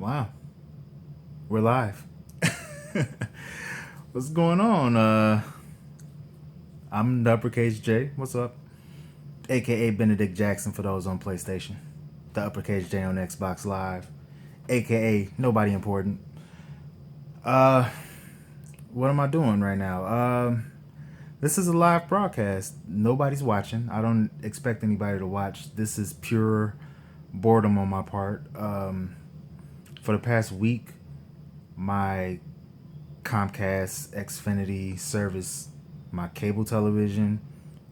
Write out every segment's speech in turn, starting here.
Wow, we're live. What's going on? I'm the uppercase J. What's up? AKA Benedict Jackson for those on PlayStation. The uppercase J on Xbox Live. AKA nobody important. Uh, what am I doing right now? This is a live broadcast. Nobody's watching. I don't expect anybody to watch. This is pure boredom on my part. For the past week, my Comcast Xfinity service, my cable television,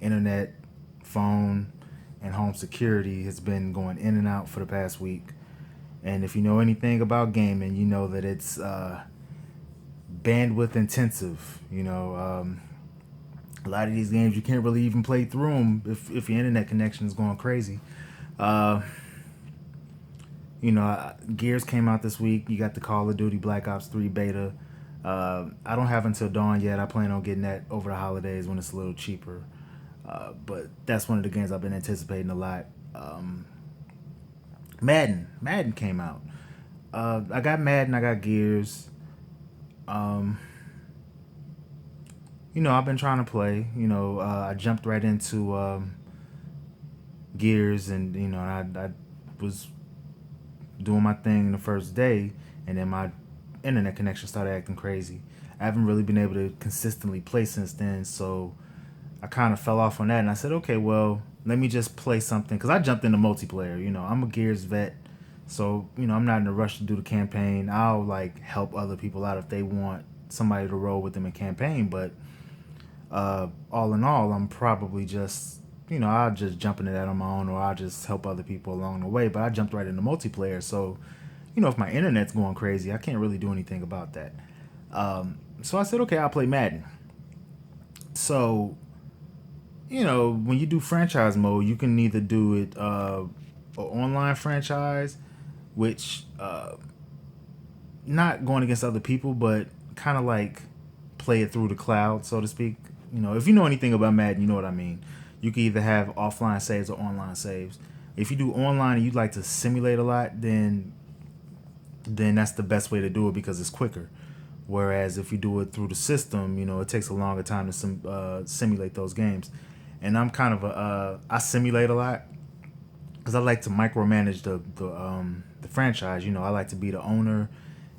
internet, phone, and home security has been going in and out for the past week. And if you know anything about gaming, you know that it's bandwidth intensive. A lot of these games you can't really even play through them if your internet connection is going crazy. Uh, Gears came out this week. You got the Call of Duty Black Ops 3 beta. I don't have Until Dawn yet. I plan on getting that over the holidays when it's a little cheaper. But that's one of the games I've been anticipating a lot. Madden came out. I got Madden. I got Gears. Um, I've been trying to play. I jumped right into Gears, and I was doing my thing the first day, and then my internet connection started acting crazy. I haven't really been able to consistently play since then, so I kind of fell off on that, and I said, okay, well, let me just play something, because I jumped into multiplayer. I'm a Gears vet, so I'm not in a rush to do the campaign. I'll help other people out if they want somebody to roll with them in campaign, but all in all, I'm probably just I'll just jump into that on my own, or I'll just help other people along the way. But I jumped right into multiplayer, so if my internet's going crazy, I can't really do anything about that. So I said, okay, I'll play Madden. So when you do franchise mode, you can either do it a online franchise, which not going against other people, but kind of like play it through the cloud, so to speak. If you know anything about Madden, you know what I mean. You can either have offline saves or online saves. If you do online and you'd like to simulate a lot, then that's the best way to do it because it's quicker. Whereas if you do it through the system, it takes a longer time to simulate those games. And I'm kind of I simulate a lot because I like to micromanage the franchise. I like to be the owner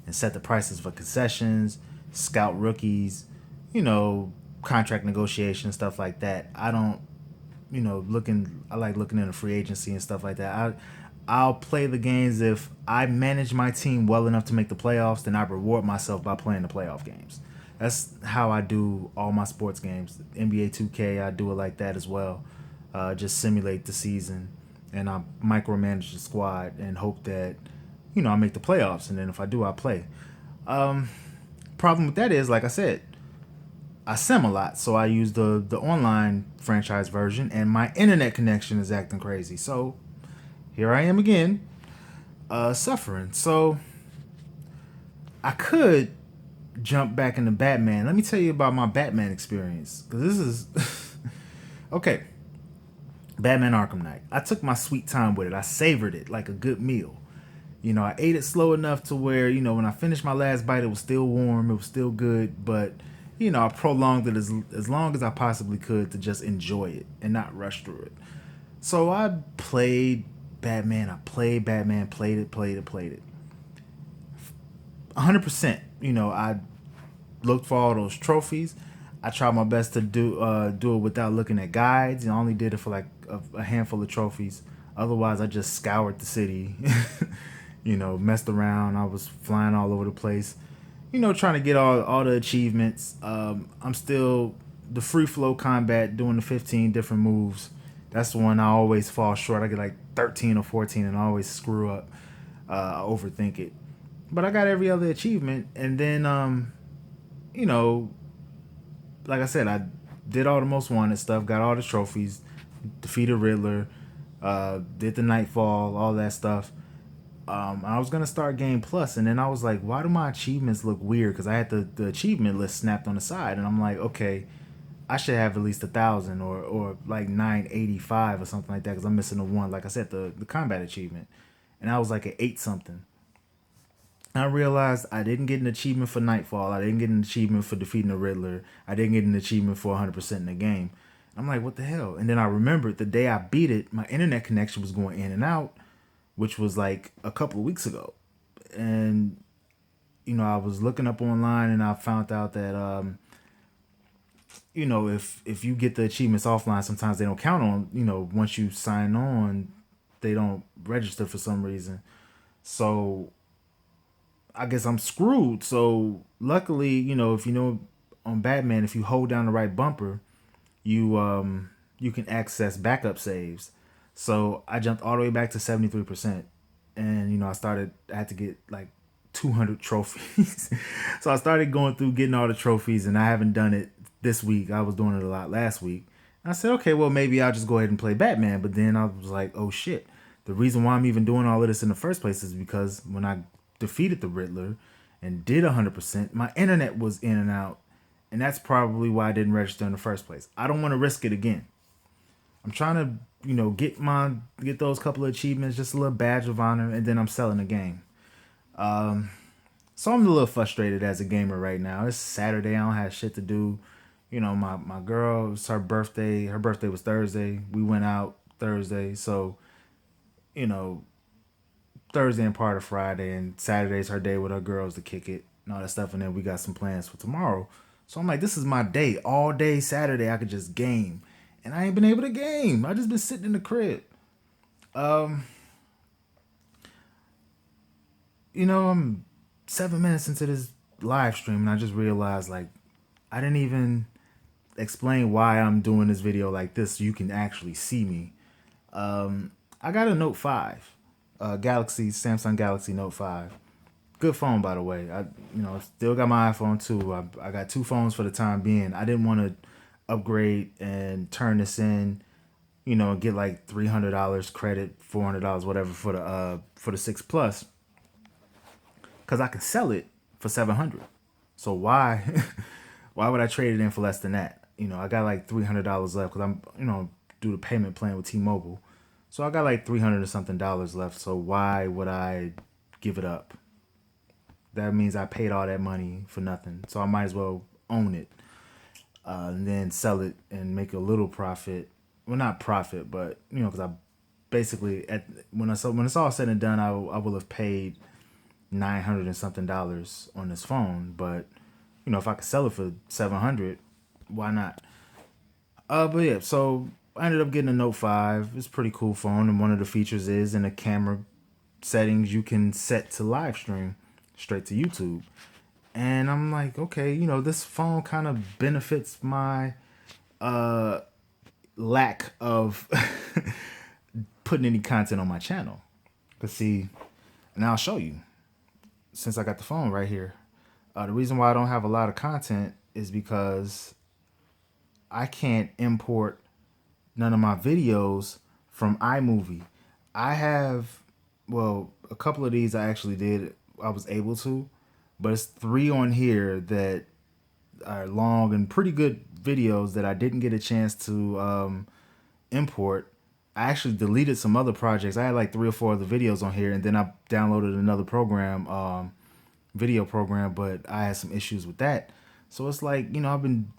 and set the prices for concessions, scout rookies, you know, contract negotiation stuff like that. I don't, looking. I like looking into free agency and stuff like that. I'll play the games if I manage my team well enough to make the playoffs. Then I reward myself by playing the playoff games. That's how I do all my sports games. NBA 2K, I do it like that as well. Just simulate the season, and I micromanage the squad and hope that I make the playoffs. And then if I do, I play. Um, Problem with that is, like I said, I sim a lot, so I use the online franchise version, and my internet connection is acting crazy. So here I am again, suffering. So I could jump back into Batman. Let me tell you about my Batman experience, because this is okay. Batman Arkham Knight. I took my sweet time with it. I savored it like a good meal. I ate it slow enough to where, when I finished my last bite, it was still warm, it was still good, but, I prolonged it as long as I possibly could to just enjoy it and not rush through it. So I played Batman, played it. 100%. I looked for all those trophies. I tried my best to do it without looking at guides. I only did it for like a handful of trophies. Otherwise, I just scoured the city. Messed around. I was flying all over the place. Trying to get all the achievements. I'm still the free flow combat, doing the 15 different moves. That's the one I always fall short. I get like 13 or 14 and I always screw up. I overthink it. But I got every other achievement, and then you know, like I said, I did all the most wanted stuff, got all the trophies, defeated Riddler, did the Nightfall, all that stuff. I was gonna start Game Plus, and then I was like, why do my achievements look weird? Because I had the achievement list snapped on the side, and I'm like, okay, I should have at least 1,000 or like 985 or something like that, because I'm missing the one. Like I said, the combat achievement, and I was like at eight something. I realized I didn't get an achievement for Nightfall. I didn't get an achievement for defeating the Riddler. I didn't get an achievement for 100% in the game. I'm like, what the hell? And then I remembered the day I beat it, my internet connection was going in and out, which was like a couple of weeks ago. And, I was looking up online and I found out that, if you get the achievements offline, sometimes they don't count on, once you sign on, they don't register for some reason. So I guess I'm screwed. So luckily, if on Batman, if you hold down the right bumper, you can access backup saves. So I jumped all the way back to 73%, and I had to get like 200 trophies. So I started going through getting all the trophies, and I haven't done it this week. I was doing it a lot last week. I said, okay, well maybe I'll just go ahead and play Batman. But then I was like, oh shit. The reason why I'm even doing all of this in the first place is because when I defeated the Riddler and did 100%, my internet was in and out, and that's probably why I didn't register in the first place. I don't want to risk it again. I'm trying to, get those couple of achievements, just a little badge of honor, and then I'm selling the game. So I'm a little frustrated as a gamer right now. It's Saturday. I don't have shit to do. My girl, it's her birthday. Her birthday was Thursday. We went out Thursday. So, you know, Thursday and part of Friday, and Saturday's her day with her girls to kick it and all that stuff. And then we got some plans for tomorrow. So I'm like, this is my day. All day Saturday, I could just game. And I ain't been able to game. I just been sitting in the crib. Um, I'm 7 minutes into this live stream, and I just realized, like, I didn't even explain why I'm doing this video like this so you can actually see me. I got a Note 5, Samsung Galaxy Note 5. Good phone, by the way. Still got my iPhone too. I got two phones for the time being. I didn't want to upgrade and turn this in, get like $300 credit, $400, whatever for the 6 Plus, because I can sell it for 700. So why, why would I trade it in for less than that? I got like $300 left because I'm, do the payment plan with T-Mobile. So I got like 300 or something dollars left. So why would I give it up? That means I paid all that money for nothing. So I might as well own it, and then sell it and make a little profit. Well, not profit, but because I basically when it's all said and done, I will have paid 900 and something dollars on this phone. But if I could sell it for 700, why not? But yeah, so I ended up getting a Note 5. It's a pretty cool phone, and one of the features is in the camera settings you can set to live stream straight to YouTube. And I'm like, okay, this phone kind of benefits my lack of putting any content on my channel. But see, and I'll show you, since I got the phone right here. The reason why I don't have a lot of content is because I can't import none of my videos from iMovie. I have, well, a couple of these I actually did. I was able to, but it's 3 on here that are long and pretty good videos that I didn't get a chance to import. I actually deleted some other projects. I had like 3 or 4 other videos on here, and then I downloaded another program, video program, but I had some issues with that. So it's like, I've been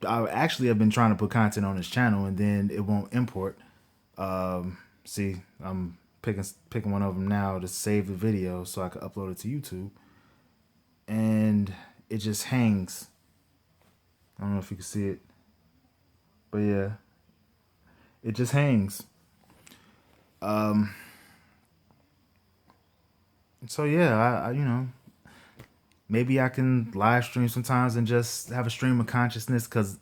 trying to put content on this channel, and then it won't import. See, I'm picking one of them now to save the video so I can upload it to YouTube, and it just hangs. I don't know if you can see it, but yeah, it just hangs. So yeah, I maybe I can live stream sometimes and just have a stream of consciousness, because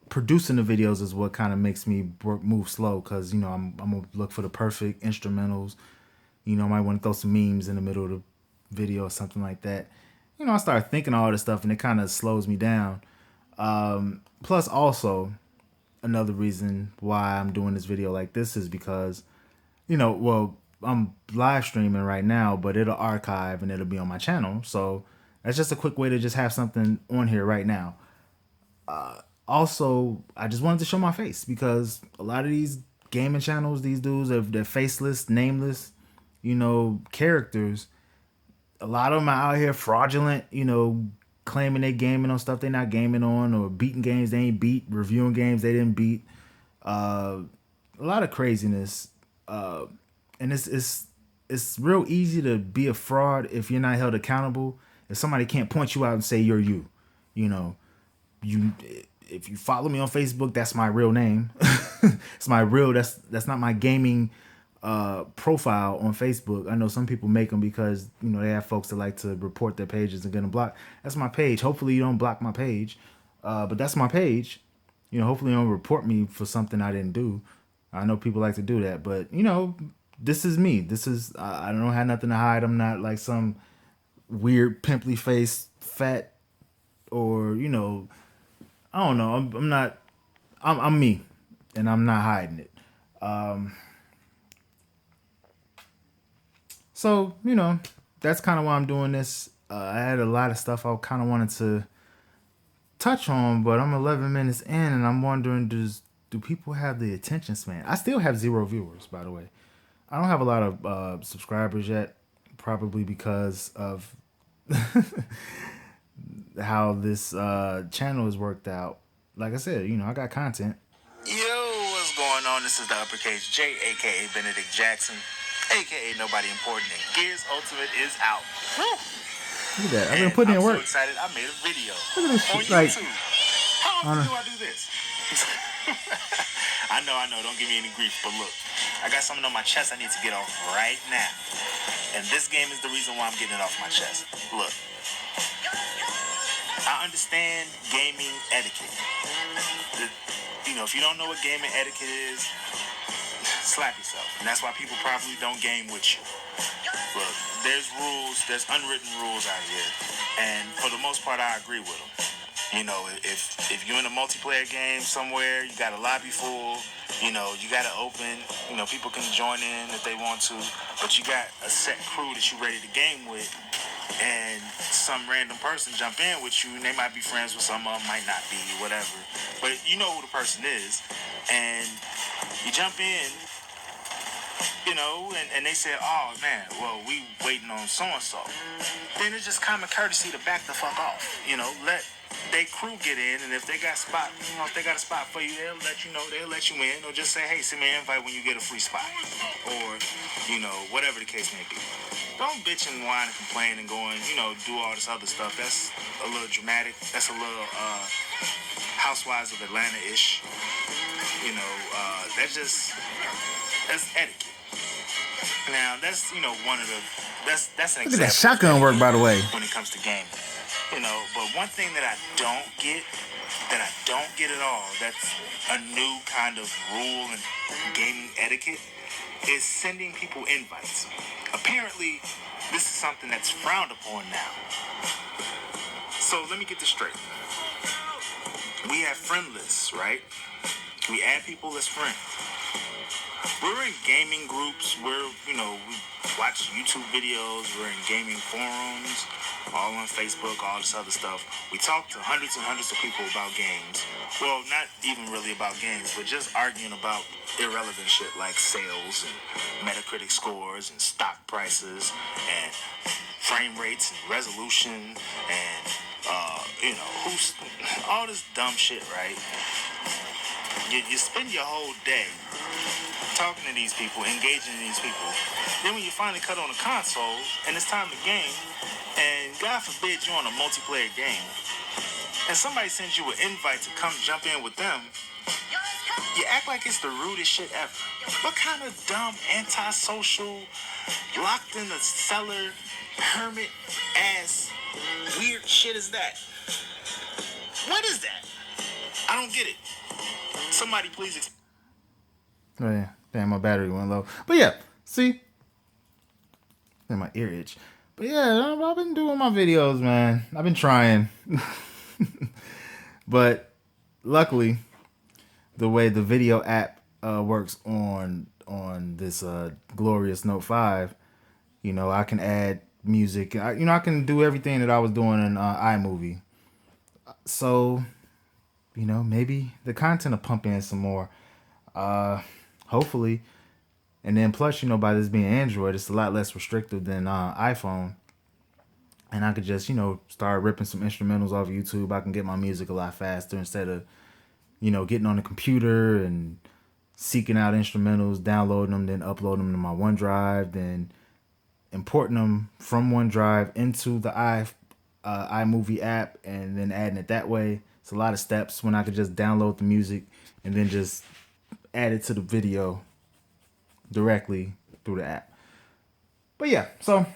producing the videos is what kind of makes me move slow, because I'm gonna look for the perfect instrumentals. I might want to throw some memes in the middle of the video or something like that. I start thinking all this stuff, and it kind of slows me down. Plus, also another reason why I'm doing this video like this is because, well, I'm live streaming right now, but it'll archive and it'll be on my channel. So that's just a quick way to just have something on here right now. Also, I just wanted to show my face, because a lot of these gaming channels, these dudes, they're faceless, nameless, characters. a lot of them are out here fraudulent, claiming they gaming on stuff they not gaming on, or beating games they ain't beat, reviewing games they didn't beat. Uh, a lot of craziness, and it's real easy to be a fraud if you're not held accountable. If somebody can't point you out and say you're you, you know, you if you follow me on Facebook, that's my real name. It's my real. That's not my gaming profile on Facebook. I know some people make them because they have folks that like to report their pages and get them blocked. That's my page. Hopefully you don't block my page, but that's my page. Hopefully you don't report me for something I didn't do. I know people like to do that, but this is me. This is I don't have nothing to hide. I'm not like some weird pimply face fat or I don't know. I'm not. I'm me, and I'm not hiding it. So that's kind of why I'm doing this. I had a lot of stuff I kind of wanted to touch on, but I'm 11 minutes in, and I'm wondering, do people have the attention span? I still have 0 viewers, by the way. I don't have a lot of subscribers yet, probably because of how this channel is worked out. Like I said, I got content. Yo, what's going on? This is the Uppercase J, aka Benedict Jackson, aka Nobody Important, and Gears Ultimate is out. Woo! Look at that. I've been putting in work. I'm so excited. I made a video Look at this on shit, like, YouTube. How often do I do this? I know. Don't give me any grief, but look, I got something on my chest I need to get off right now. And this game is the reason why I'm getting it off my chest. Look, I understand gaming etiquette. If you don't know what gaming etiquette is, slap yourself. And that's why people probably don't game with you. Look, there's rules, there's unwritten rules out here. And for the most part, I agree with them. If you're in a multiplayer game somewhere, you got a lobby full, you got it open, people can join in if they want to, but you got a set crew that you're ready to game with, and some random person jump in with you, and they might be friends with some of them, might not be, whatever, but you know who the person is, and you jump in, and they said, oh man, well, we waiting on so-and-so. Then it's just common courtesy to back the fuck off. Let they crew get in, and if they got if they got a spot for you, they'll let you in, or just say, hey, send me an invite when you get a free spot, or whatever the case may be. Don't bitch and whine and complain and go and do all this other stuff. That's a little dramatic. That's a little Housewives of Atlanta-ish. That's etiquette. Now that's one of the that's an example. Look at that shotgun work, by the way. When it comes to gaming, but one thing that I don't get at all, that's a new kind of rule in gaming etiquette, is sending people invites. Apparently, this is something that's frowned upon now. So let me get this straight. We have friend lists, right? We add people as friends. We're in gaming groups. We watch YouTube videos. We're in gaming forums, all on Facebook, all this other stuff. We talk to hundreds and hundreds of people about games. Well, not even really about games, but just arguing about irrelevant shit like sales and Metacritic scores and stock prices and frame rates and resolution and who's all this dumb shit, right? You spend your whole day talking to these people, engaging in these people. Then when you finally cut on a console and it's time to game, and God forbid you're on a multiplayer game, and somebody sends you an invite to come jump in with them, you act like it's the rudest shit ever. What kind of dumb, antisocial, locked in the cellar, hermit ass, weird shit is that? What is that? I don't get it. Somebody please explain. Oh yeah, damn, my battery went low. But yeah, see, and my ear itch. But yeah, I've been doing my videos, man. I've been trying, but luckily, the way the video app works on this glorious Note 5, I can add music. I can do everything that I was doing in iMovie. So, maybe the content will pump in some more. Hopefully. And then plus, by this being Android, it's a lot less restrictive than iPhone. and I could just, start ripping some instrumentals off YouTube. I can get my music a lot faster instead of, getting on the computer and seeking out instrumentals, downloading them, then uploading them to my OneDrive, then importing them from OneDrive into the iMovie app, and then adding it that way. It's a lot of steps when I could just download the music and then just add it to the video directly through the app. But yeah, so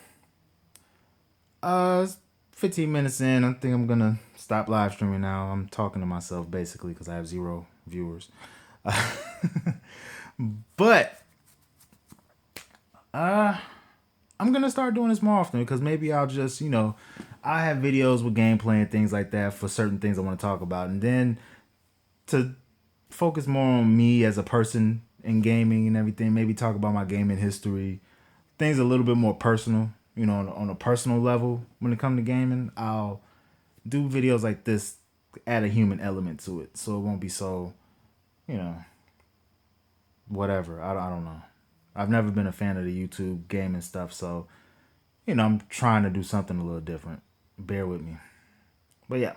15 minutes in, I think I'm gonna stop live streaming now. I'm talking to myself basically because I have 0 viewers. But I'm gonna start doing this more often because maybe I'll just, I have videos with gameplay and things like that for certain things I want to talk about, and then to focus more on me as a person in gaming and everything. Maybe talk about my gaming history, things a little bit more personal, on a personal level. When it comes to gaming, I'll do videos like this, add a human element to it, so it won't be so, whatever. I don't know. I've never been a fan of the YouTube gaming stuff, so I'm trying to do something a little different. Bear with me. But yeah.